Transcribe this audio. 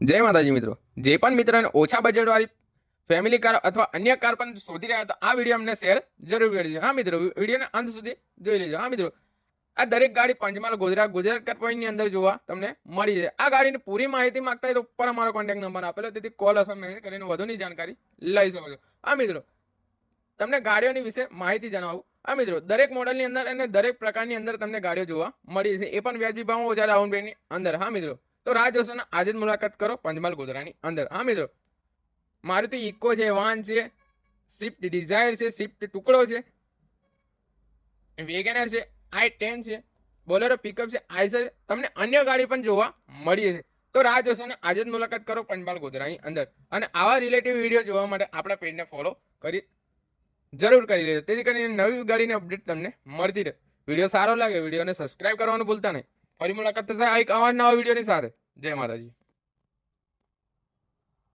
જય માતાજી મિત્રો, જે પણ મિત્રોને ઓછા બજેટવાળી ફેમિલી કાર અથવા અન્ય કાર પણ શોધી રહ્યા તો આ વિડીયો અમને શેર જરૂર કરી દેજો. હા મિત્રો, વિડીયોને અંત સુધી જોઈ લેજો. હા મિત્રો, આ દરેક ગાડી પંચમહાલ ગુજરાત કાર પોઈન્ટની અંદર જોવા તમને મળી જાય. આ ગાડીની પૂરી માહિતી માંગતા હોય તો ઉપર અમારો કોન્ટેક્ટ નંબર આપેલો, તેથી કોલ અથવા મેસેજ કરીને વધુની જાણકારી લઈ શકો છો. હા મિત્રો, તમને ગાડીઓની વિશે માહિતી જણાવું. હા મિત્રો, દરેક મોડલની અંદર અને દરેક પ્રકારની અંદર તમને ગાડીઓ જોવા મળી છે, એ પણ વ્યાજબી ભાવમાં ઓછા ડાઉન પેમેન્ટની અંદર. હા મિત્રો, તો રાહ જોશો ને આજે જ મુલાકાત કરો પંચમહાલ ગોધરાની અંદર. હા મિત્રો, મારુતિ ઇકો છે, વાન છે, સ્વિફ્ટ ડિઝાયર છે, સ્વિફ્ટ ટુકડો છે, વેગેનર છે, i10 છે, બોલેરો પિકઅપ છે, આઈસર છે, તમને અન્ય ગાડી પણ જોવા મળી છે. તો રાહ જોશો ને આજે જ મુલાકાત કરો પંચમહાલ ગોધરાની અંદર. અને આવા રિલેટિવ વિડીયો જોવા માટે આપણા પેજને ફોલો જરૂર કરી લેજો, તેથી કરીને નવી ગાડીની અપડેટ તમને મળતી રહે. વિડીયો સારો લાગે વિડીયોને સબસ્ક્રાઇબ કરવાનું ભૂલતા નહીં. ફરી મુલાકાત થશે આ એક નવા વિડીયોની સાથે. જય માતાજી.